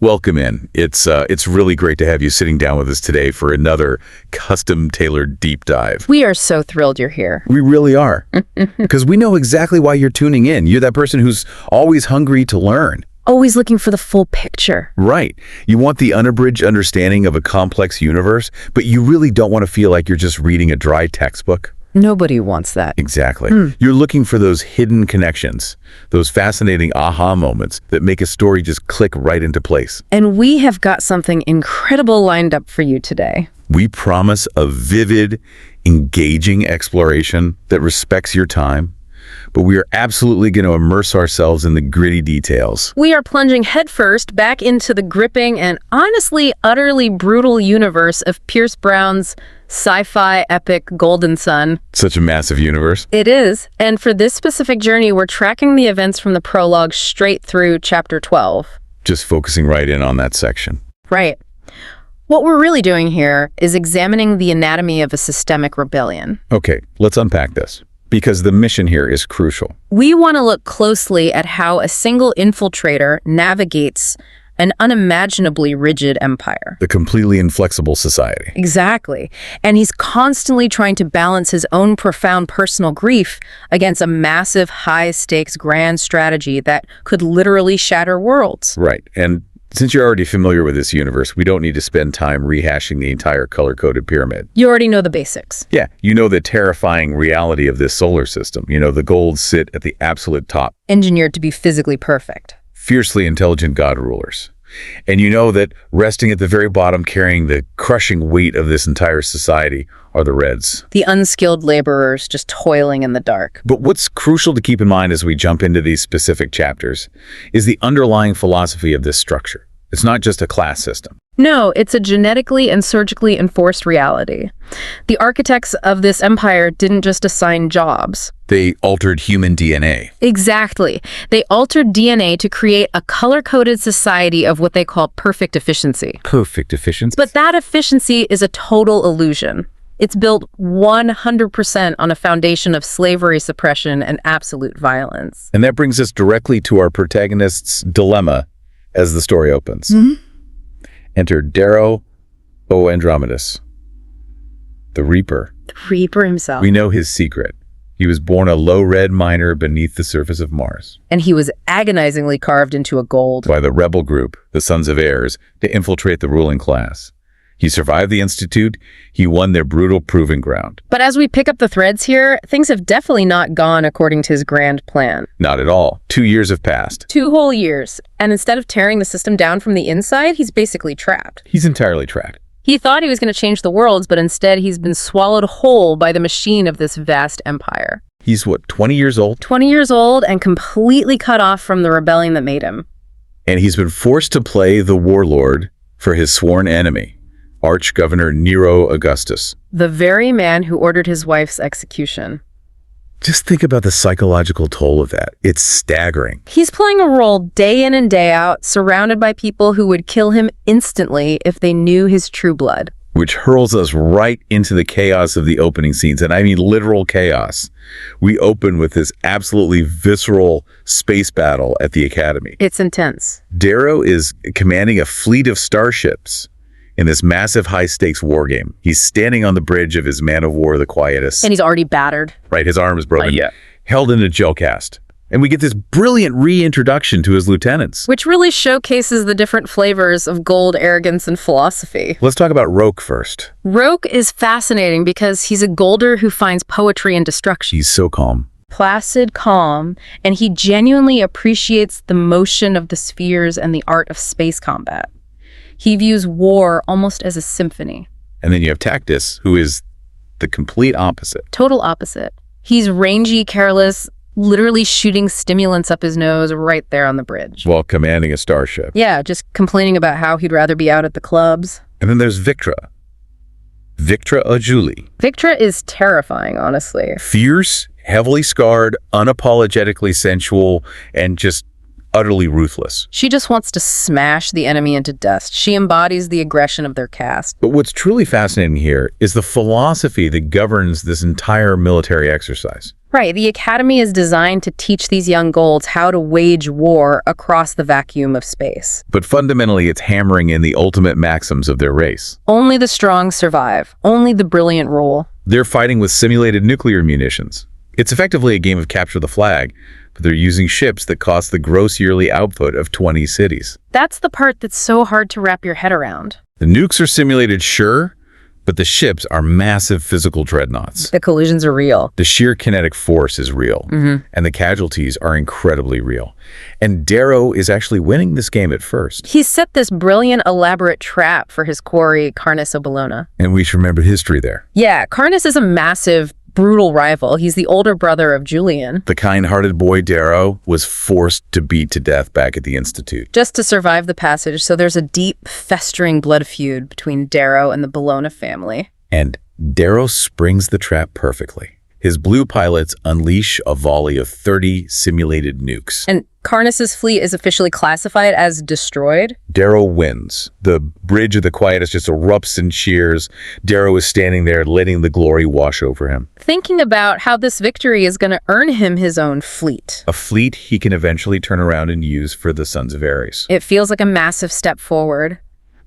Welcome in. It's really great to have you sitting down with us today for another custom-tailored deep dive. We are so thrilled you're here. We really are. Because we know exactly why you're tuning in. You're that person who's always hungry to learn. Always looking for the full picture. Right. You want the unabridged understanding of a complex universe, but you really don't want to feel like you're just reading a dry textbook. Nobody wants that. Exactly. You're looking for those hidden connections, those fascinating aha moments that make a story just click right into place. And we have got something incredible lined up for you today. We promise a vivid, engaging exploration that respects your time, but we are absolutely going to immerse ourselves in the gritty details. We are plunging headfirst back into the gripping and honestly utterly brutal universe of Pierce Brown's sci-fi epic Golden Sun. Such a massive universe. It is, and for this specific journey, we're tracking the events from the prologue straight through chapter 12. Just focusing right in on that section. Right. What we're really doing here is examining the anatomy of a systemic rebellion. Okay, let's unpack this, because the mission here is crucial. We want to look closely at how a single infiltrator navigates an unimaginably rigid empire. The completely inflexible society. Exactly. And he's constantly trying to balance his own profound personal grief against a massive, high-stakes grand strategy that could literally shatter worlds. Right, and since you're already familiar with this universe, we don't need to spend time rehashing the entire color-coded pyramid. You already know the basics. Yeah, you know the terrifying reality of this solar system. You know, the golds sit at the absolute top. Engineered to be physically perfect. Fiercely intelligent god rulers. And you know that resting at the very bottom, carrying the crushing weight of this entire society, are the Reds. The unskilled laborers just toiling in the dark. But what's crucial to keep in mind as we jump into these specific chapters is the underlying philosophy of this structure. It's not just a class system. No, it's a genetically and surgically enforced reality. The architects of this empire didn't just assign jobs. They altered human DNA. Exactly. They altered DNA to create a color-coded society of what they call perfect efficiency. Perfect efficiency? But that efficiency is a total illusion. It's built 100% on a foundation of slavery suppression and absolute violence. And that brings us directly to our protagonist's dilemma as the story opens. Enter Darrow, Andromedus, the Reaper. The Reaper himself. We know his secret. He was born a low-red miner beneath the surface of Mars. And he was agonizingly carved into a gold. By the rebel group, the Sons of Heirs, to infiltrate the ruling class. He survived the Institute. He won their brutal proving ground. But as we pick up the threads here, things have definitely not gone according to his grand plan. Not at all. 2 years have passed. 2 whole years. And instead of tearing the system down from the inside, he's basically trapped. He's entirely trapped. He thought he was going to change the worlds, but instead he's been swallowed whole by the machine of this vast empire. He's, what, 20 years old? 20 years old and completely cut off from the rebellion that made him. And he's been forced to play the warlord for his sworn enemy, ArchGovernor Nero Augustus. The very man who ordered his wife's execution. Just think about the psychological toll of that. It's staggering. He's playing a role day in and day out, surrounded by people who would kill him instantly if they knew his true blood. Which hurls us right into the chaos of the opening scenes, and I mean literal chaos. We open with this absolutely visceral space battle at the Academy. It's intense. Darrow is commanding a fleet of starships in this massive high-stakes war game. He's standing on the bridge of his man of war, the Quietus. And he's already battered. Right, his arm is broken. Held in a gel cast. And we get this brilliant reintroduction to his lieutenants. Which really showcases the different flavors of gold, arrogance, and philosophy. Let's talk about Roke first. Roke is fascinating because he's a golder who finds poetry in destruction. He's so calm. Placid, calm, and he genuinely appreciates the motion of the spheres and the art of space combat. He views war almost as a symphony. And then you have Tactus, who is the complete opposite. Total opposite. He's rangy, careless, literally shooting stimulants up his nose right there on the bridge. While commanding a starship. Yeah, just complaining about how he'd rather be out at the clubs. And then there's Victra. Victra Ojuli. Victra is terrifying, honestly. Fierce, heavily scarred, unapologetically sensual, and just utterly ruthless. She just wants to smash the enemy into dust. She embodies the aggression of their caste. But what's truly fascinating here is the philosophy that governs this entire military exercise. Right, the academy is designed to teach these young golds how to wage war across the vacuum of space. But fundamentally, it's hammering in the ultimate maxims of their race. Only the strong survive. Only the brilliant rule. They're fighting with simulated nuclear munitions. It's effectively a game of capture the flag, but they're using ships that cost the gross yearly output of 20 cities. That's the part that's so hard to wrap your head around. The nukes are simulated, sure, but the ships are massive physical dreadnoughts. The collisions are real. The sheer kinetic force is real, and the casualties are incredibly real. And Darrow is actually winning this game at first. He's set this brilliant, elaborate trap for his quarry, House Bellona. And we should remember history there. Yeah, House is a massive, brutal rival. He's the older brother of Julian. The kind-hearted boy Darrow was forced to beat to death back at the Institute. Just to survive the passage, so there's a deep, festering blood feud between Darrow and the Bellona family. And Darrow springs the trap perfectly. His blue pilots unleash a volley of 30 simulated nukes. And Carnus's fleet is officially classified as destroyed. Darrow wins. The bridge of the Quietus just erupts in cheers. Darrow is standing there letting the glory wash over him. Thinking about how this victory is going to earn him his own fleet. A fleet he can eventually turn around and use for the Sons of Ares. It feels like a massive step forward.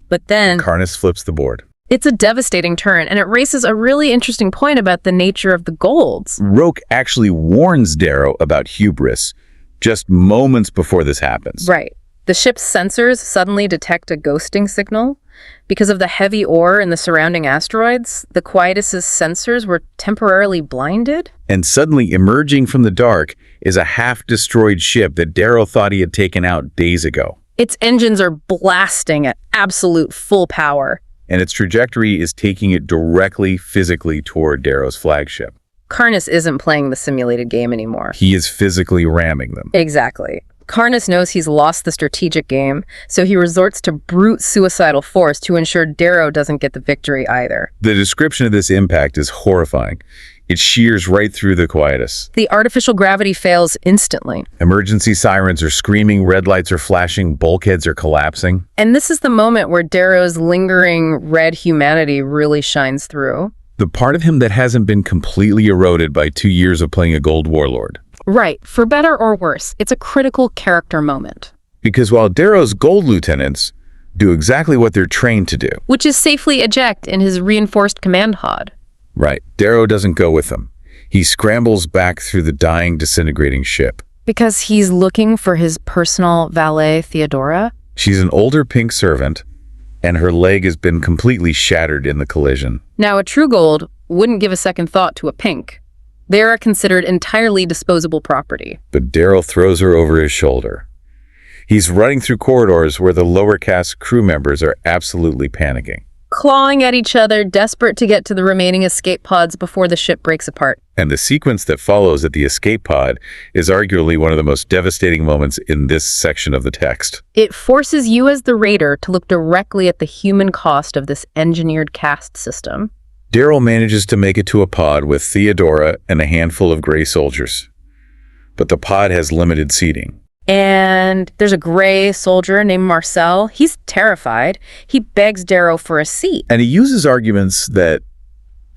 But then Carnus flips the board. it's a devastating turn, and it raises a really interesting point about the nature of the golds. Roke actually warns Darrow about hubris just moments before this happens. Right. The ship's sensors suddenly detect a ghosting signal. Because of the heavy ore in the surrounding asteroids, the Quietus's sensors were temporarily blinded. And suddenly emerging from the dark is a half-destroyed ship that Darrow thought he had taken out days ago. Its engines are blasting at absolute full power. And its trajectory is taking it directly physically toward Darrow's flagship. Carnus isn't playing the simulated game anymore. He is physically ramming them. Exactly. Carnus knows he's lost the strategic game, so he resorts to brute suicidal force to ensure Darrow doesn't get the victory either. The description of this impact is horrifying. It shears right through the Quietus. The artificial gravity fails instantly. Emergency sirens are screaming, red lights are flashing, bulkheads are collapsing. And this is the moment where Darrow's lingering red humanity really shines through. The part of him that hasn't been completely eroded by 2 years of playing a gold warlord. Right. For better or worse, it's a critical character moment. Because while Darrow's gold lieutenants do exactly what they're trained to do. Which is safely eject in his reinforced command pod. Right. Darrow doesn't go with them. He scrambles back through the dying, disintegrating ship. Because he's looking for his personal valet, Theodora. She's an older pink servant, and her leg has been completely shattered in the collision. Now, a true gold wouldn't give a second thought to a pink. They are considered entirely disposable property. But Darrow throws her over his shoulder. He's running through corridors where the lower caste crew members are absolutely panicking. Clawing at each other, desperate to get to the remaining escape pods before the ship breaks apart. And the sequence that follows at the escape pod is arguably one of the most devastating moments in this section of the text. It forces you as the raider to look directly at the human cost of this engineered caste system. Darrow manages to make it to a pod with Theodora and a handful of gray soldiers. But the pod has limited seating. And there's a gray soldier named Marcel. He's terrified. He begs Darrow for a seat. And he uses arguments that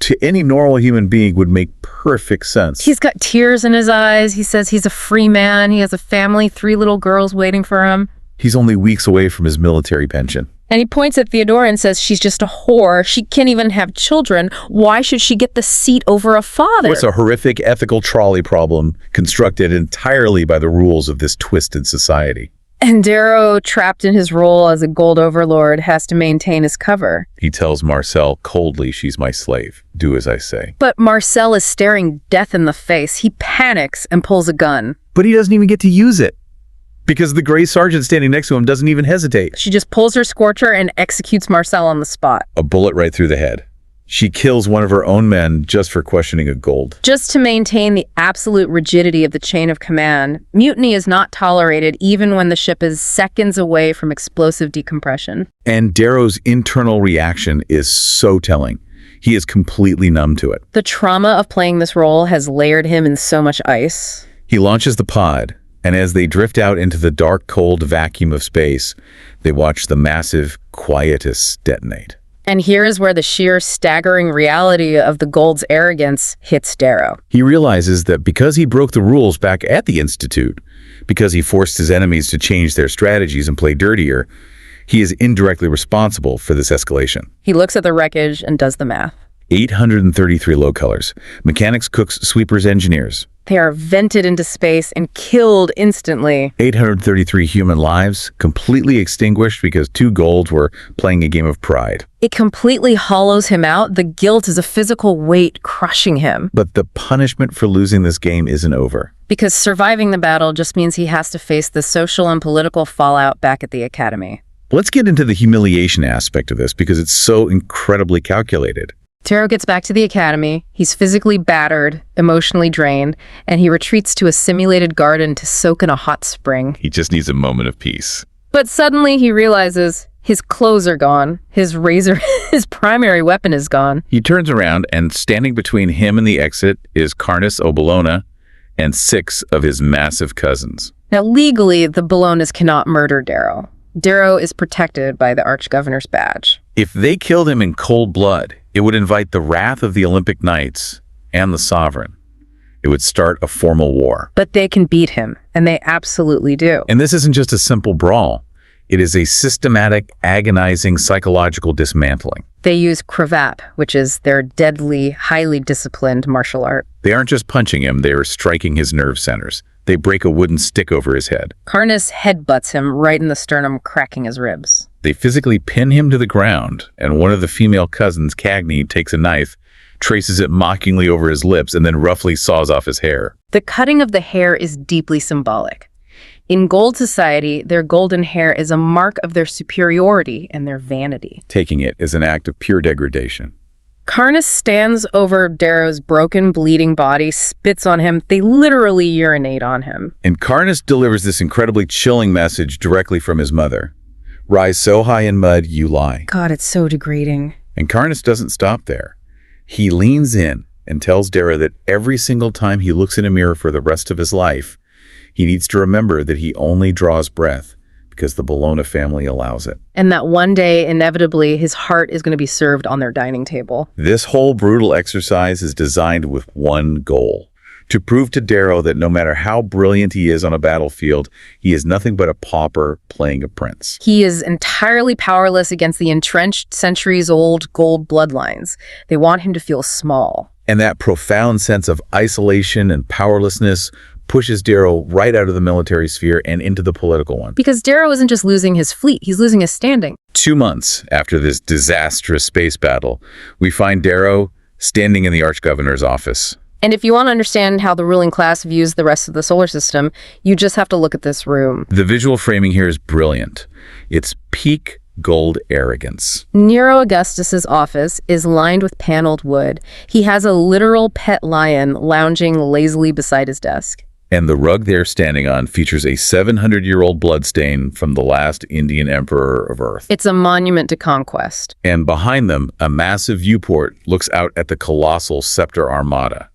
to any normal human being would make perfect sense. He's got tears in his eyes. He says he's a free man. He has a family, 3 little girls waiting for him. He's only weeks away from his military pension. And he points at Theodora and says she's just a whore. She can't even have children. Why should she get the seat over a father? It's a horrific ethical trolley problem constructed entirely by the rules of this twisted society. And Darrow, trapped in his role as a gold overlord, has to maintain his cover. He tells Marcel coldly, she's my slave. Do as I say. But Marcel is staring death in the face. He panics and pulls a gun. But he doesn't even get to use it. Because the gray sergeant standing next to him doesn't even hesitate. She just pulls her scorcher and executes Marcel on the spot. A bullet right through the head. She kills one of her own men just for questioning a gold. Just to maintain the absolute rigidity of the chain of command, mutiny is not tolerated even when the ship is seconds away from explosive decompression. And Darrow's internal reaction is so telling. He is completely numb to it. The trauma of playing this role has layered him in so much ice. He launches the pod, And as they drift out into the dark, cold vacuum of space, they watch the massive quietus detonate. And here is where the sheer staggering reality of the Gold's arrogance hits Darrow. He realizes that because he broke the rules back at the Institute, because he forced his enemies to change their strategies and play dirtier, he is indirectly responsible for this escalation. He looks at the wreckage and does the math. 833 low colors, mechanics, cooks, sweepers, engineers. They are vented into space and killed instantly. 833 human lives completely extinguished because two Golds were playing a game of pride. It completely hollows him out. The guilt is a physical weight crushing him. But the punishment for losing this game isn't over. Because surviving the battle just means he has to face the social and political fallout back at the Academy. Let's get into the humiliation aspect of this because it's so incredibly calculated. Darrow gets back to the Academy. He's physically battered, emotionally drained, and he retreats to a simulated garden to soak in a hot spring. He just needs a moment of peace. But suddenly he realizes his clothes are gone. His razor, his primary weapon, is gone. He turns around, and standing between him and the exit is House Bellona and 6 of his massive cousins. Now, legally, the Bellonas cannot murder Darrow. Darrow is protected by the ArchGovernor's badge. If they killed him in cold blood, it would invite the wrath of the Olympic Knights and the Sovereign. It would start a formal war. But they can beat him, and they absolutely do. And this isn't just a simple brawl. It is a systematic, agonizing psychological dismantling. They use cravat, which is their deadly, highly disciplined martial art. They aren't just punching him, they are striking his nerve centers. They break a wooden stick over his head. House headbutts him right in the sternum, cracking his ribs. They physically pin him to the ground, and one of the female cousins, Cagney, takes a knife, traces it mockingly over his lips, and then roughly saws off his hair. The cutting of the hair is deeply symbolic. In Gold society, their golden hair is a mark of their superiority and their vanity. Taking it is an act of pure degradation. House stands over Darrow's broken, bleeding body, spits on him. They literally urinate on him. And House delivers this incredibly chilling message directly from his mother. Rise so high in mud, you lie. God, it's so degrading. And House doesn't stop there. He leans in and tells Darrow that every single time he looks in a mirror for the rest of his life, he needs to remember that he only draws breath because the Bellona family allows it. And that one day, inevitably, his heart is going to be served on their dining table. This whole brutal exercise is designed with one goal: to prove to Darrow that no matter how brilliant he is on a battlefield, he is nothing but a pauper playing a prince. He is entirely powerless against the entrenched, centuries-old Gold bloodlines. They want him to feel small. And that profound sense of isolation and powerlessness pushes Darrow right out of the military sphere and into the political one. Because Darrow isn't just losing his fleet, he's losing his standing. 2 months after this disastrous space battle, we find Darrow standing in the ArchGovernor's office. And if you want to understand how the ruling class views the rest of the solar system, you just have to look at this room. The visual framing here is brilliant. It's peak Gold arrogance. Nero Augustus's office is lined with paneled wood. He has a literal pet lion lounging lazily beside his desk. And the rug they're standing on features a 700-year-old bloodstain from the last Indian emperor of Earth. It's a monument to conquest. And behind them, a massive viewport looks out at the colossal Scepter Armada.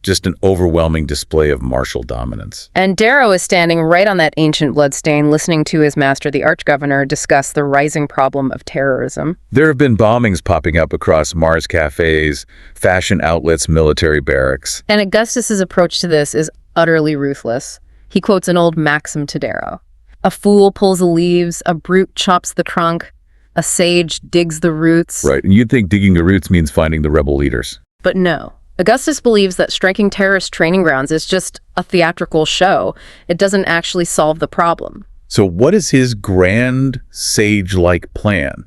Just an overwhelming display of martial dominance. And Darrow is standing right on that ancient bloodstain, listening to his master, the ArchGovernor, discuss the rising problem of terrorism. There have been bombings popping up across Mars cafes, fashion outlets, military barracks. And Augustus's approach to this is utterly ruthless. He quotes an old maxim to Darrow. A fool pulls the leaves, a brute chops the trunk, a sage digs the roots. Right, and you'd think digging the roots means finding the rebel leaders. But no. Augustus believes that striking terrorist training grounds is just a theatrical show. It doesn't actually solve the problem. So what is his grand, sage-like plan?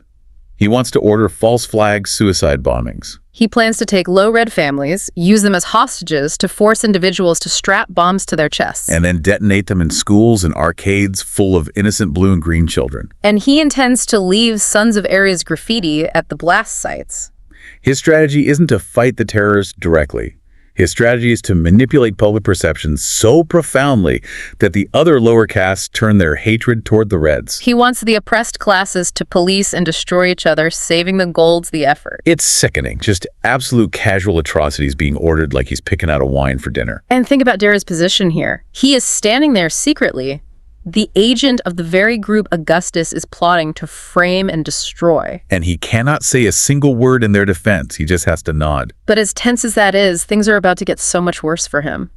He wants to order false flag suicide bombings. He plans to take low-red families, use them as hostages to force individuals to strap bombs to their chests. And then detonate them in schools and arcades full of innocent blue and green children. And he intends to leave Sons of Ares graffiti at the blast sites. His strategy isn't to fight the terrorists directly. His strategy is to manipulate public perception so profoundly that the other lower castes turn their hatred toward the Reds. He wants the oppressed classes to police and destroy each other, saving the golds the effort. It's sickening, just absolute casual atrocities being ordered like he's picking out a wine for dinner. And think about Darrow's position here. He is standing there secretly, the agent of the very group Augustus is plotting to frame and destroy. And he cannot say a single word in their defense. He just has to nod. But as tense as that is, things are about to get so much worse for him.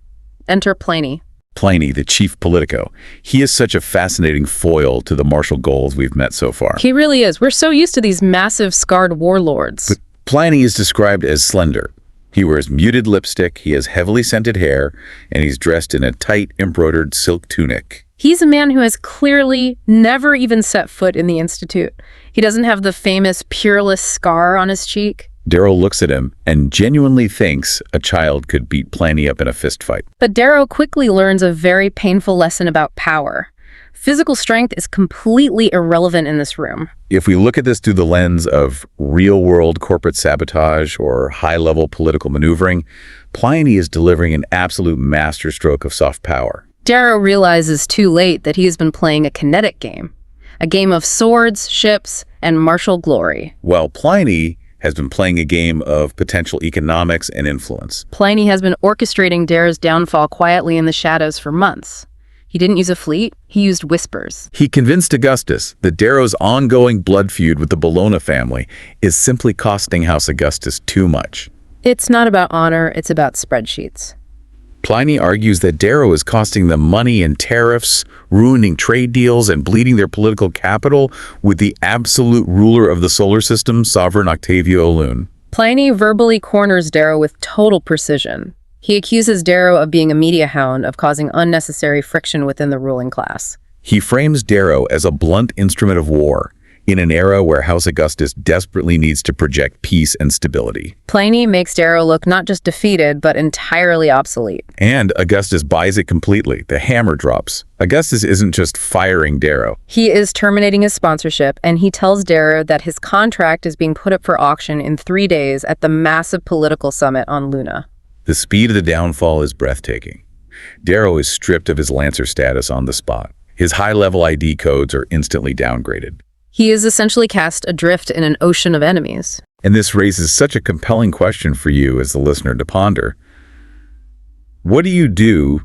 Enter Pliny. Pliny, the chief politico. He is such a fascinating foil to the martial goals we've met so far. He really is. We're so used to these massive scarred warlords. But Pliny is described as slender. He wears muted lipstick, he has heavily scented hair, and he's dressed in a tight embroidered silk tunic. He's a man who has clearly never even set foot in the Institute. He doesn't have the famous pureless scar on his cheek. Darrow looks at him and genuinely thinks a child could beat Pliny up in a fistfight. But Darrow quickly learns a very painful lesson about power. Physical strength is completely irrelevant in this room. If we look at this through the lens of real-world corporate sabotage or high-level political maneuvering, Pliny is delivering an absolute masterstroke of soft power. Darrow realizes too late that he has been playing a kinetic game. A game of swords, ships, and martial glory. While Pliny has been playing a game of potential economics and influence. Pliny has been orchestrating Darrow's downfall quietly in the shadows for months. He didn't use a fleet, he used whispers. He convinced Augustus that Darrow's ongoing blood feud with the Bellona family is simply costing House Augustus too much. It's not about honor, it's about spreadsheets. Pliny argues that Darrow is costing them money and tariffs, ruining trade deals, and bleeding their political capital with the absolute ruler of the solar system, Sovereign Octavio Lune. Pliny verbally corners Darrow with total precision. He accuses Darrow of being a media hound, of causing unnecessary friction within the ruling class. He frames Darrow as a blunt instrument of war, in an era where House Augustus desperately needs to project peace and stability. Pliny makes Darrow look not just defeated, but entirely obsolete. And Augustus buys it completely. The hammer drops. Augustus isn't just firing Darrow. He is terminating his sponsorship, and he tells Darrow that his contract is being put up for auction in 3 days at the massive political summit on Luna. The speed of the downfall is breathtaking. Darrow is stripped of his Lancer status on the spot. His high-level ID codes are instantly downgraded. He is essentially cast adrift in an ocean of enemies. And this raises such a compelling question for you as the listener to ponder. What do you do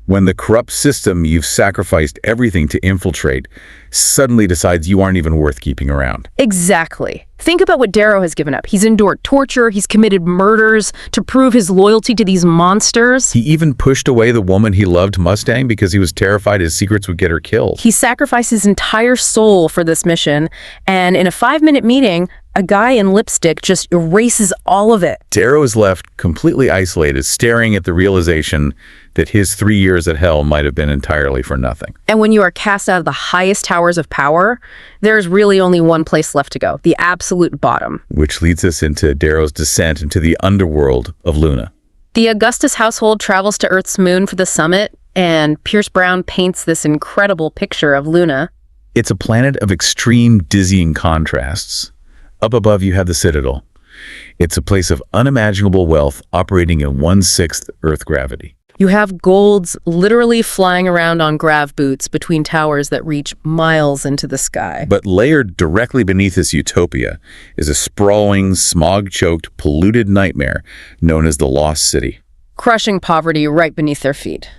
when the corrupt system you've sacrificed everything to infiltrate suddenly decides you aren't even worth keeping around? Exactly. Think about what Darrow has given up. He's endured torture, he's committed murders to prove his loyalty to these monsters. He even pushed away the woman he loved, Mustang, because he was terrified his secrets would get her killed. He sacrificed his entire soul for this mission, and in a 5-minute meeting, a guy in lipstick just erases all of it. Darrow is left completely isolated, staring at the realization that his 3 years at hell might have been entirely for nothing. And when you are cast out of the highest towers of power, there's really only one place left to go, the absolute bottom. Which leads us into Darrow's descent into the underworld of Luna. The Augustus household travels to Earth's moon for the summit, and Pierce Brown paints this incredible picture of Luna. It's a planet of extreme, dizzying contrasts. Up above you have the Citadel. It's a place of unimaginable wealth operating in 1/6 Earth gravity. You have golds literally flying around on grav boots between towers that reach miles into the sky. But layered directly beneath this utopia is a sprawling, smog-choked, polluted nightmare known as the Lost City. Crushing poverty right beneath their feet.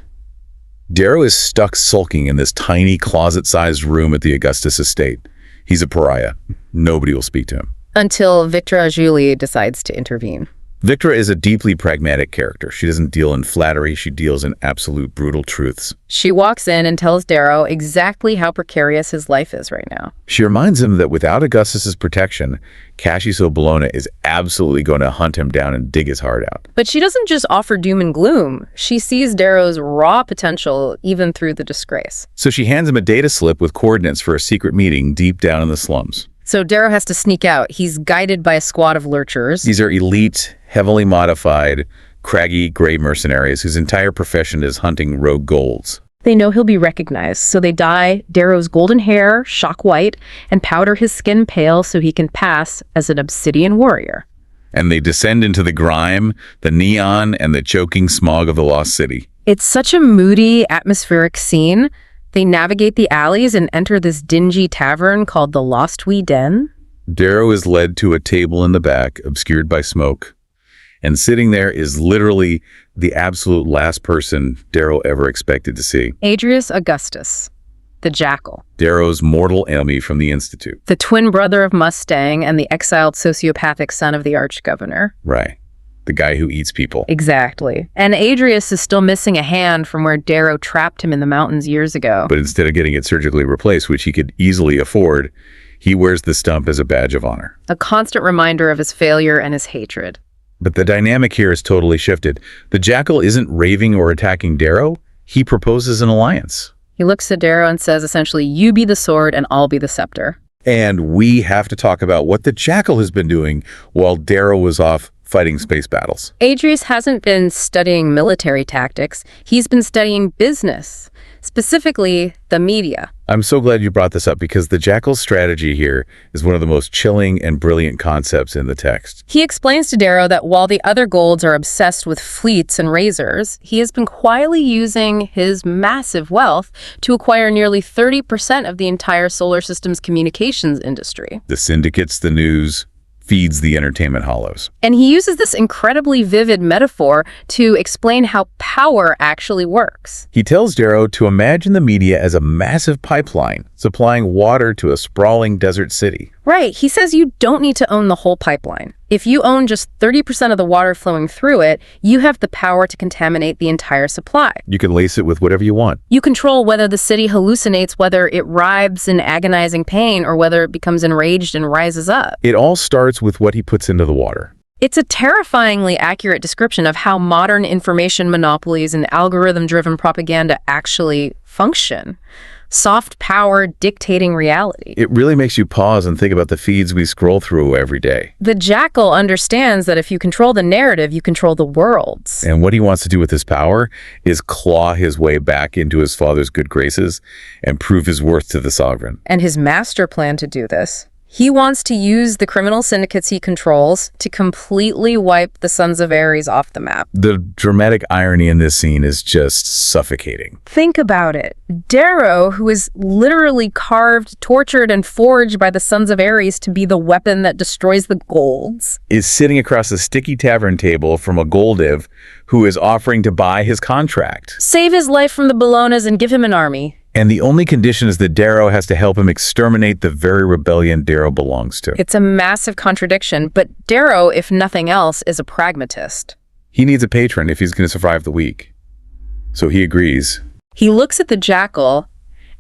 Darrow is stuck sulking in this tiny closet-sized room at the Augustus estate. He's a pariah. Nobody will speak to him. Until Victra Julie decides to intervene. Victra is a deeply pragmatic character. She doesn't deal in flattery, she deals in absolute brutal truths. She walks in and tells Darrow exactly how precarious his life is right now. She reminds him that without Augustus's protection, House Bellona is absolutely going to hunt him down and dig his heart out. But she doesn't just offer doom and gloom. She sees Darrow's raw potential even through the disgrace. So she hands him a data slip with coordinates for a secret meeting deep down in the slums. So Darrow has to sneak out. He's guided by a squad of lurchers. These are elite, heavily modified, craggy gray mercenaries whose entire profession is hunting rogue golds. They know he'll be recognized, so they dye Darrow's golden hair shock white and powder his skin pale so he can pass as an obsidian warrior. And they descend into the grime, the neon, and the choking smog of the lost city. It's such a moody, atmospheric scene. They navigate the alleys and enter this dingy tavern called the Lost Wee Den. Darrow is led to a table in the back, obscured by smoke. And sitting there is literally the absolute last person Darrow ever expected to see. House Augustus, the Jackal. Darrow's mortal enemy from the Institute. The twin brother of Mustang and the exiled sociopathic son of the ArchGovernor. Right. The guy who eats people. Exactly. And Adrius is still missing a hand from where Darrow trapped him in the mountains years ago. But instead of getting it surgically replaced, which he could easily afford, he wears the stump as a badge of honor. A constant reminder of his failure and his hatred. But the dynamic here is totally shifted. The Jackal isn't raving or attacking Darrow. He proposes an alliance. He looks at Darrow and says, essentially, you be the sword and I'll be the scepter. And we have to talk about what the Jackal has been doing while Darrow was off fighting space battles. Adrius hasn't been studying military tactics. He's been studying business, specifically the media. I'm so glad you brought this up because the Jackal's strategy here is one of the most chilling and brilliant concepts in the text. He explains to Darrow that while the other Golds are obsessed with fleets and razors, he has been quietly using his massive wealth to acquire nearly 30% of the entire solar system's communications industry. The syndicates, the news, feeds the entertainment hollows. And he uses this incredibly vivid metaphor to explain how power actually works. He tells Darrow to imagine the media as a massive pipeline supplying water to a sprawling desert city. Right. He says you don't need to own the whole pipeline. If you own just 30% of the water flowing through it, you have the power to contaminate the entire supply. You can lace it with whatever you want. You control whether the city hallucinates, whether it writhes in agonizing pain, or whether it becomes enraged and rises up. It all starts with what he puts into the water. It's a terrifyingly accurate description of how modern information monopolies and algorithm-driven propaganda actually function. Soft power dictating reality. It really makes you pause and think about the feeds we scroll through every day. The Jackal understands that if you control the narrative, you control the worlds. And what he wants to do with his power is claw his way back into his father's good graces and prove his worth to the sovereign. And his master plan to do this. He wants to use the criminal syndicates he controls to completely wipe the Sons of Ares off the map. The dramatic irony in this scene is just suffocating. Think about it. Darrow, who is literally carved, tortured, and forged by the Sons of Ares to be the weapon that destroys the Golds, is sitting across a sticky tavern table from a Goldiv who is offering to buy his contract. Save his life from the Bellonas and give him an army. And the only condition is that Darrow has to help him exterminate the very rebellion Darrow belongs to. It's a massive contradiction, but Darrow, if nothing else, is a pragmatist. He needs a patron if he's going to survive the week. So he agrees. He looks at the Jackal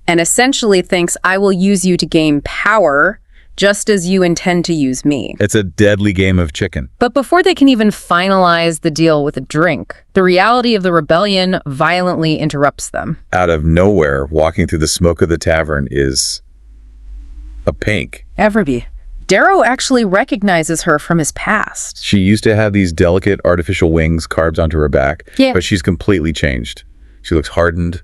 and essentially thinks, I will use you to gain power, just as you intend to use me. It's a deadly game of chicken. But before they can even finalize the deal with a drink, the reality of the rebellion violently interrupts them. Out of nowhere, walking through the smoke of the tavern is a pink. Everby. Darrow actually recognizes her from his past. She used to have these delicate artificial wings carved onto her back, but she's completely changed. She looks hardened,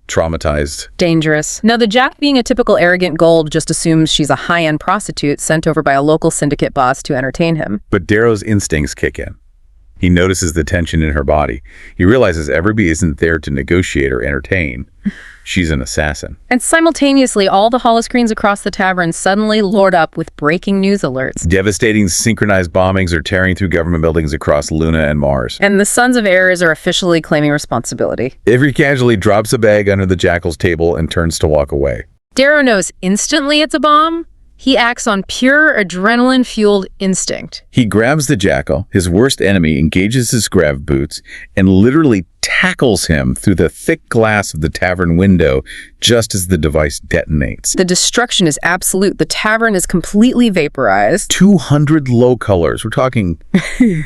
traumatized. Dangerous. Now, the Jack, being a typical arrogant Gold, just assumes she's a high-end prostitute sent over by a local syndicate boss to entertain him. But Darrow's instincts kick in. He notices the tension in her body. He realizes Everby isn't there to negotiate or entertain. She's an assassin. And simultaneously, all the holoscreens across the tavern suddenly lord up with breaking news alerts. Devastating synchronized bombings are tearing through government buildings across Luna and Mars. And the Sons of Ares are officially claiming responsibility. Every casualty drops a bag under the Jackal's table and turns to walk away. Darrow knows instantly it's a bomb. He acts on pure adrenaline-fueled instinct. He grabs the Jackal, his worst enemy, engages his grav boots, and literally tackles him through the thick glass of the tavern window just as the device detonates. The destruction is absolute. The tavern is completely vaporized. 200 low colors. We're talking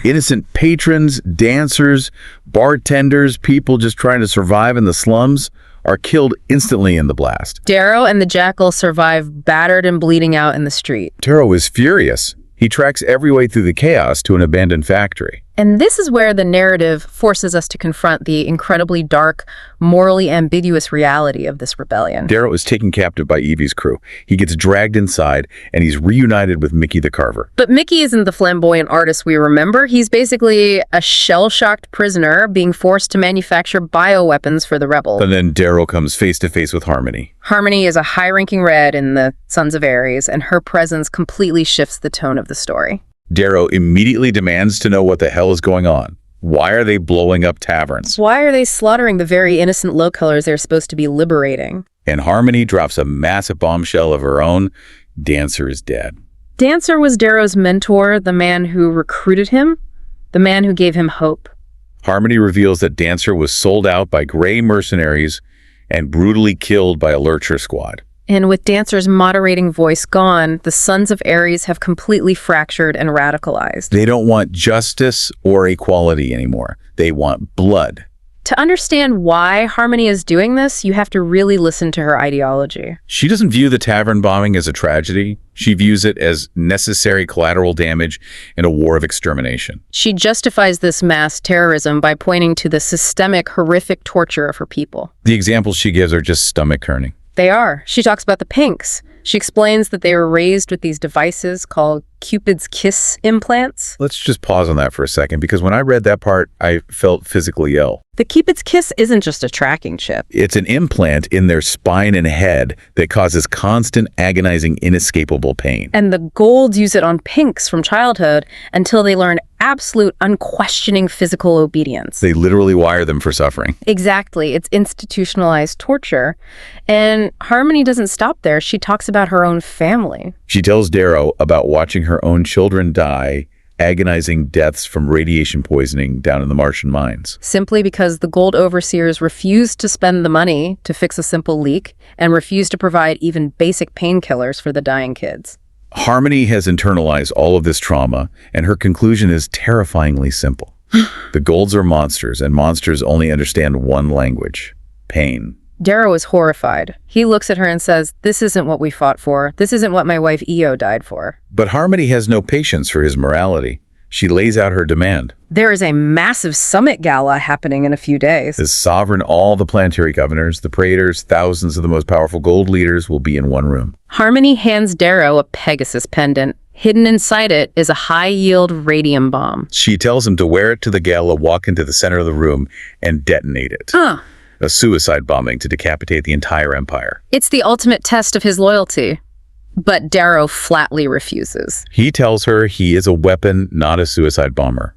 innocent patrons, dancers, bartenders, people just trying to survive in the slums are killed instantly in the blast. Darrow and the Jackal survive battered and bleeding out in the street. Darrow is furious. He tracks every way through the chaos to an abandoned factory. And this is where the narrative forces us to confront the incredibly dark, morally ambiguous reality of this rebellion. Darrow is taken captive by Evie's crew. He gets dragged inside, and he's reunited with Mickey the Carver. But Mickey isn't the flamboyant artist we remember. He's basically a shell-shocked prisoner being forced to manufacture bioweapons for the rebels. And then Darrow comes face-to-face with Harmony. Harmony is a high-ranking Red in the Sons of Ares, and her presence completely shifts the tone of the story. Darrow immediately demands to know what the hell is going on. Why are they blowing up taverns? Why are they slaughtering the very innocent low-colors they're supposed to be liberating? And Harmony drops a massive bombshell of her own. Dancer is dead. Dancer was Darrow's mentor, the man who recruited him, the man who gave him hope. Harmony reveals that Dancer was sold out by gray mercenaries and brutally killed by a Lurcher squad. And with Dancer's moderating voice gone, the Sons of Ares have completely fractured and radicalized. They don't want justice or equality anymore. They want blood. To understand why Harmony is doing this, you have to really listen to her ideology. She doesn't view the tavern bombing as a tragedy. She views it as necessary collateral damage in a war of extermination. She justifies this mass terrorism by pointing to the systemic, horrific torture of her people. The examples she gives are just stomach-turning. They are. She talks about the Pinks. She explains that they were raised with these devices called Cupid's kiss implants. Let's just pause on that for a second, because when I read that part, I felt physically ill. The Cupid's kiss isn't just a tracking chip. It's an implant in their spine and head that causes constant, agonizing, inescapable pain. And the Golds use it on Pinks from childhood until they learn absolute, unquestioning physical obedience. They literally wire them for suffering. Exactly. It's institutionalized torture. And Harmony doesn't stop there. She talks about her own family. She tells Darrow about watching her own children die, agonizing deaths from radiation poisoning down in the Martian mines. Simply because the Gold overseers refused to spend the money to fix a simple leak and refused to provide even basic painkillers for the dying kids. Harmony has internalized all of this trauma, and her conclusion is terrifyingly simple. The Golds are monsters, and monsters only understand one language: pain. Darrow is horrified. He looks at her and says, "This isn't what we fought for. This isn't what my wife Io died for." But Harmony has no patience for his morality. She lays out her demand. There is a massive summit gala happening in a few days. As sovereign, all the planetary governors, the praetors, thousands of the most powerful Gold leaders will be in one room. Harmony hands Darrow a Pegasus pendant. Hidden inside it is a high-yield radium bomb. She tells him to wear it to the gala, walk into the center of the room, and detonate it. A suicide bombing to decapitate the entire empire. It's the ultimate test of his loyalty. But Darrow flatly refuses. He tells her he is a weapon, not a suicide bomber.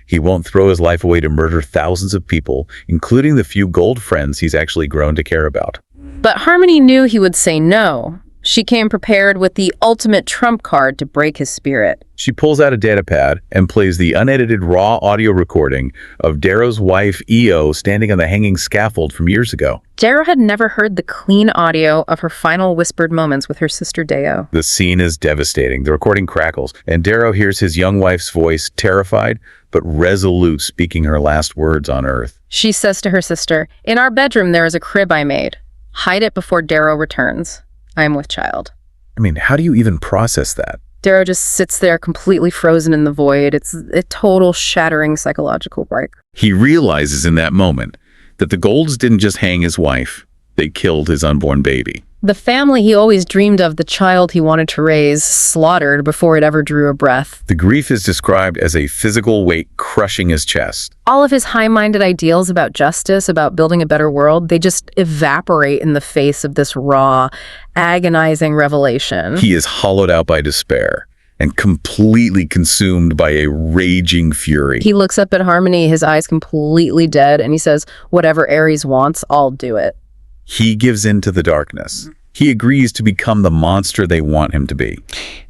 He won't throw his life away to murder thousands of people, including the few Gold friends he's actually grown to care about. But Harmony knew he would say no. She came prepared with the ultimate trump card to break his spirit. She pulls out a datapad and plays the unedited raw audio recording of Darrow's wife, Io, standing on the hanging scaffold from years ago. Darrow had never heard the clean audio of her final whispered moments with her sister Deo. The scene is devastating. The recording crackles, and Darrow hears his young wife's voice, terrified but resolute, speaking her last words on Earth. She says to her sister, "In our bedroom there is a crib I made. Hide it before Darrow returns. I am with child." I mean, how do you even process that? Darrow just sits there completely frozen in the void. It's a total shattering psychological break. He realizes in that moment that the Golds didn't just hang his wife, they killed his unborn baby. The family he always dreamed of, the child he wanted to raise, slaughtered before it ever drew a breath. The grief is described as a physical weight crushing his chest. All of his high-minded ideals about justice, about building a better world, they just evaporate in the face of this raw, agonizing revelation. He is hollowed out by despair and completely consumed by a raging fury. He looks up at Harmony, his eyes completely dead, and he says, "Whatever Ares wants, I'll do it." He gives in to the darkness. He agrees to become the monster they want him to be.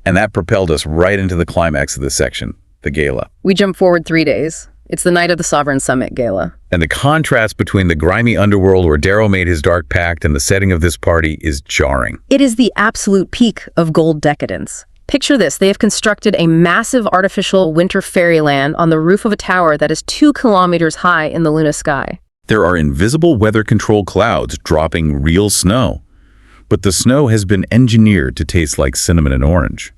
And that propelled us right into the climax of this section, the gala. We jump forward 3 days. It's the night of the Sovereign Summit Gala. And the contrast between the grimy underworld where Darrow made his dark pact and the setting of this party is jarring. It is the absolute peak of Gold decadence. Picture this. They have constructed a massive artificial winter fairyland on the roof of a tower that is 2 kilometers high in the Lunar sky. There are invisible weather-controlled clouds dropping real snow. But the snow has been engineered to taste like cinnamon and orange.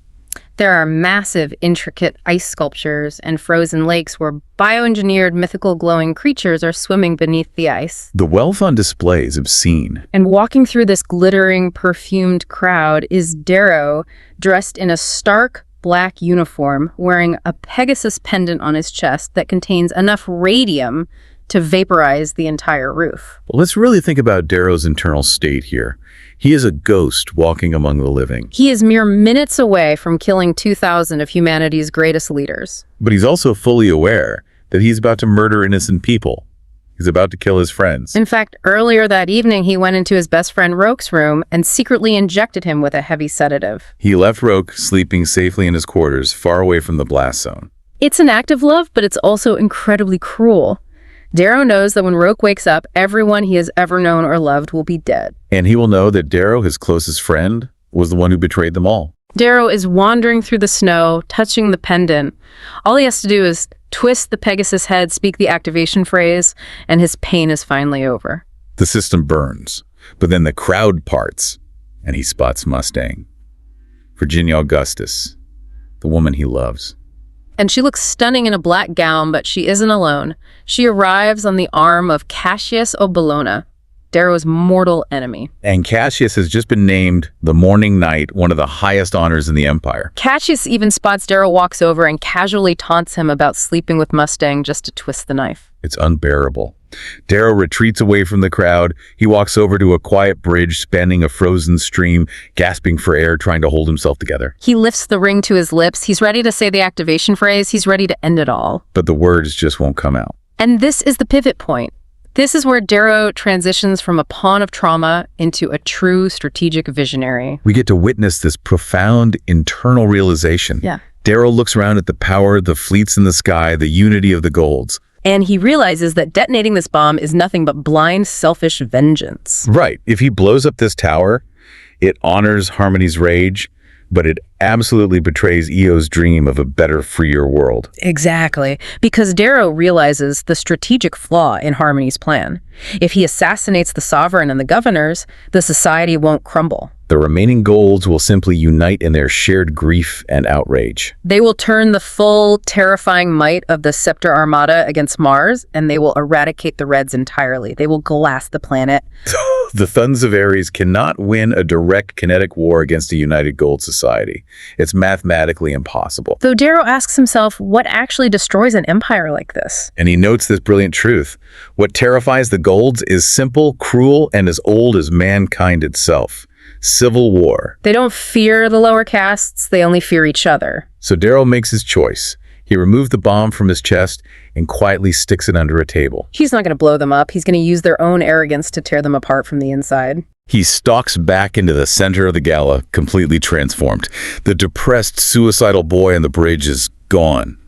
There are massive, intricate ice sculptures and frozen lakes where bioengineered mythical glowing creatures are swimming beneath the ice. The wealth on display is obscene. And walking through this glittering, perfumed crowd is Darrow, dressed in a stark black uniform, wearing a Pegasus pendant on his chest that contains enough radium to vaporize the entire roof. Well, let's really think about Darrow's internal state here. He is a ghost walking among the living. He is mere minutes away from killing 2,000 of humanity's greatest leaders. But he's also fully aware that he's about to murder innocent people. He's about to kill his friends. In fact, earlier that evening, he went into his best friend Roke's room and secretly injected him with a heavy sedative. He left Roke sleeping safely in his quarters, far away from the blast zone. It's an act of love, but it's also incredibly cruel. Darrow knows that when Roke wakes up, everyone he has ever known or loved will be dead. And he will know that Darrow, his closest friend, was the one who betrayed them all. Darrow is wandering through the snow, touching the pendant. All he has to do is twist the Pegasus head, speak the activation phrase, and his pain is finally over. The system burns, but then the crowd parts, and he spots Mustang. Virginia Augustus, the woman he loves. And she looks stunning in a black gown, but she isn't alone. She arrives on the arm of Cassius Bellona, Darrow's mortal enemy. And Cassius has just been named the Morning Knight, one of the highest honors in the Empire. Cassius even spots Darrow walks over and casually taunts him about sleeping with Mustang just to twist the knife. It's unbearable. Darrow retreats away from the crowd. He walks over to a quiet bridge spanning a frozen stream, gasping for air, trying to hold himself together. He lifts the ring to his lips. He's ready to say the activation phrase. He's ready to end it all. But the words just won't come out. And this is the pivot point. This is where Darrow transitions from a pawn of trauma into a true strategic visionary. We get to witness this profound internal realization. Yeah. Darrow looks around at the power, the fleets in the sky, the unity of the golds. And he realizes that detonating this bomb is nothing but blind, selfish vengeance. Right. If he blows up this tower, it honors Harmony's rage, but it absolutely betrays Eo's dream of a better, freer world. Exactly. Because Darrow realizes the strategic flaw in Harmony's plan. If he assassinates the sovereign and the governors, the society won't crumble. The remaining golds will simply unite in their shared grief and outrage. They will turn the full, terrifying might of the Scepter Armada against Mars, and they will eradicate the Reds entirely. They will glass the planet. The Thuns of Ares cannot win a direct kinetic war against a united gold society. It's mathematically impossible. Though Darrow asks himself, what actually destroys an empire like this? And he notes this brilliant truth. What terrifies the golds is simple, cruel, and as old as mankind itself. Civil war. They don't fear the lower castes, they only fear each other. So Darrow makes his choice. He removed the bomb from his chest and quietly sticks it under a table. He's not going to blow them up. He's going to use their own arrogance to tear them apart from the inside. He stalks back into the center of the gala, completely transformed. The depressed, suicidal boy on the bridge is gone.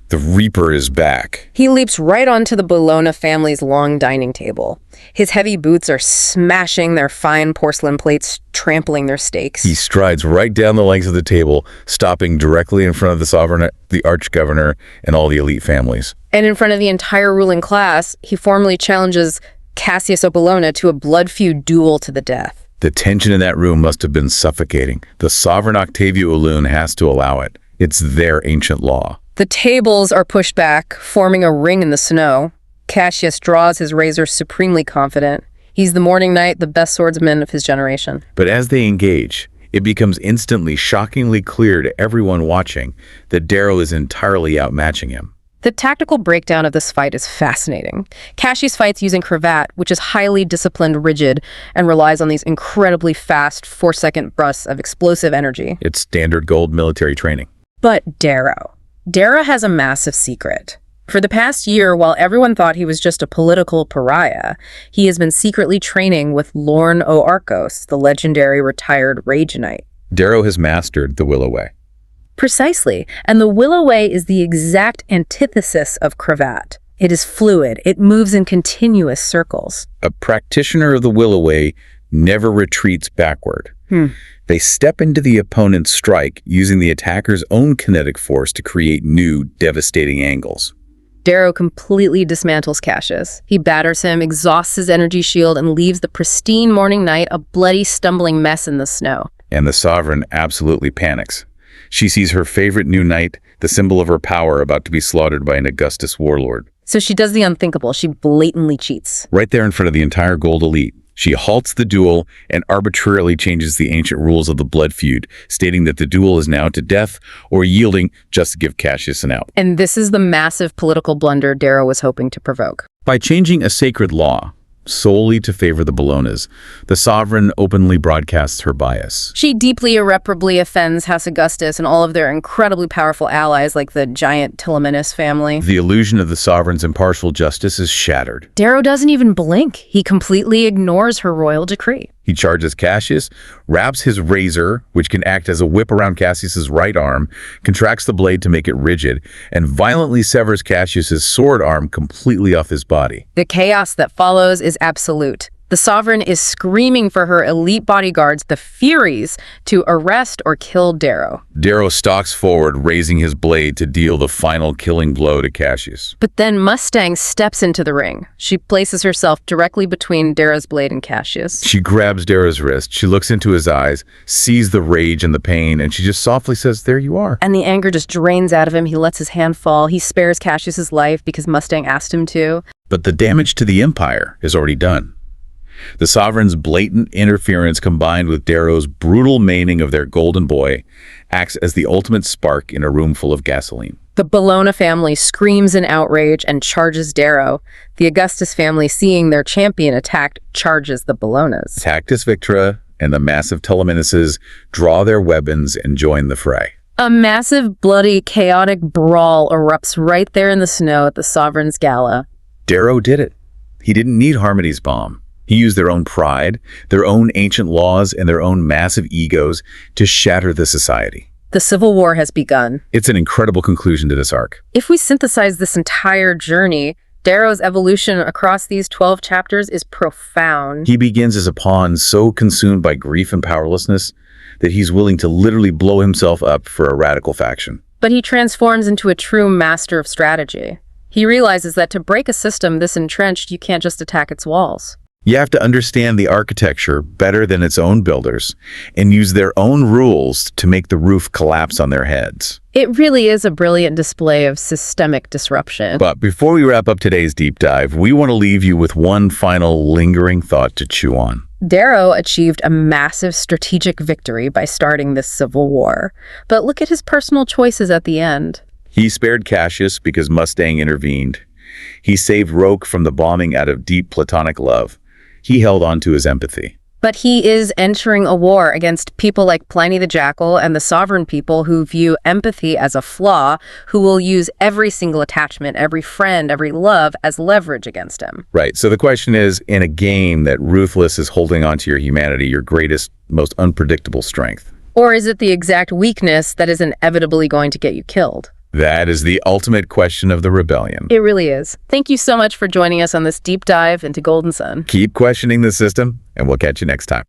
The Reaper is back. He leaps right onto the Bellona family's long dining table. His heavy boots are smashing their fine porcelain plates, trampling their steaks. He strides right down the length of the table, stopping directly in front of the sovereign, the ArchGovernor, and all the elite families. And in front of the entire ruling class, he formally challenges Cassius Bellona to a blood-feud duel to the death. The tension in that room must have been suffocating. The sovereign Octavio Ulun has to allow it. It's their ancient law. The tables are pushed back, forming a ring in the snow. Cassius draws his razor supremely confident. He's the Morning Knight, the best swordsman of his generation. But as they engage, it becomes instantly, shockingly clear to everyone watching that Darrow is entirely outmatching him. The tactical breakdown of this fight is fascinating. Cassius fights using cravat, which is highly disciplined, rigid, and relies on these incredibly fast 4-second bursts of explosive energy. It's standard gold military training. But Darrow has a massive secret. For the past year, while everyone thought he was just a political pariah, he has been secretly training with Lorne O'Arcos, the legendary retired Rage Knight. Darrow has mastered the Willow Way. Precisely, and the Willow Way is the exact antithesis of cravat. It is fluid, it moves in continuous circles. A practitioner of the Willow Way never retreats backward. They step into the opponent's strike using the attacker's own kinetic force to create new, devastating angles. Darrow completely dismantles Cassius. He batters him, exhausts his energy shield, and leaves the pristine Morning Knight a bloody, stumbling mess in the snow. And the Sovereign absolutely panics. She sees her favorite new knight, the symbol of her power, about to be slaughtered by an Augustus warlord. So she does the unthinkable. She blatantly cheats. Right there in front of the entire Gold Elite, she halts the duel and arbitrarily changes the ancient rules of the blood feud, stating that the duel is now to death or yielding just to give Cassius an out. And this is the massive political blunder Darrow was hoping to provoke. By changing a sacred law solely to favor the Bellonas, the sovereign openly broadcasts her bias. She deeply irreparably offends House Augustus and all of their incredibly powerful allies like the giant Andromedus family. The illusion of the sovereign's impartial justice is shattered. Darrow doesn't even blink. He completely ignores her royal decree. He charges Cassius, wraps his razor, which can act as a whip around Cassius's right arm, contracts the blade to make it rigid, and violently severs Cassius's sword arm completely off his body. The chaos that follows is absolute. The sovereign is screaming for her elite bodyguards, the Furies, to arrest or kill Darrow. Darrow stalks forward, raising his blade to deal the final killing blow to Cassius. But then Mustang steps into the ring. She places herself directly between Darrow's blade and Cassius. She grabs Darrow's wrist, she looks into his eyes, sees the rage and the pain, and she just softly says, "There you are." And the anger just drains out of him. He lets his hand fall. He spares Cassius's life because Mustang asked him to. But the damage to the Empire is already done. The sovereign's blatant interference combined with Darrow's brutal maiming of their golden boy acts as the ultimate spark in a room full of gasoline. The Bellona family screams in outrage and charges Darrow. The Augustus family, seeing their champion attacked, charges the Bellonas. Tactus Victra and the massive Telemeneses draw their weapons and join the fray. A massive, bloody, chaotic brawl erupts right there in the snow at the Sovereign's gala. Darrow did it. He didn't need Harmony's bomb. He used their own pride, their own ancient laws, and their own massive egos to shatter the society. The Civil War has begun. It's an incredible conclusion to this arc. If we synthesize this entire journey, Darrow's evolution across these 12 chapters is profound. He begins as a pawn so consumed by grief and powerlessness that he's willing to literally blow himself up for a radical faction. But he transforms into a true master of strategy. He realizes that to break a system this entrenched, you can't just attack its walls. You have to understand the architecture better than its own builders and use their own rules to make the roof collapse on their heads. It really is a brilliant display of systemic disruption. But before we wrap up today's deep dive, we want to leave you with one final lingering thought to chew on. Darrow achieved a massive strategic victory by starting this civil war. But look at his personal choices at the end. He spared Cassius because Mustang intervened. He saved Roke from the bombing out of deep platonic love. He held on to his empathy. But he is entering a war against people like Pliny the Jackal and the sovereign people who view empathy as a flaw, who will use every single attachment, every friend, every love as leverage against him. Right. So the question is, in a game that ruthless is holding on to your humanity, your greatest, most unpredictable strength? Or is it the exact weakness that is inevitably going to get you killed? That is the ultimate question of the rebellion. It really is. Thank you so much for joining us on this deep dive into Golden Sun. Keep questioning the system, and we'll catch you next time.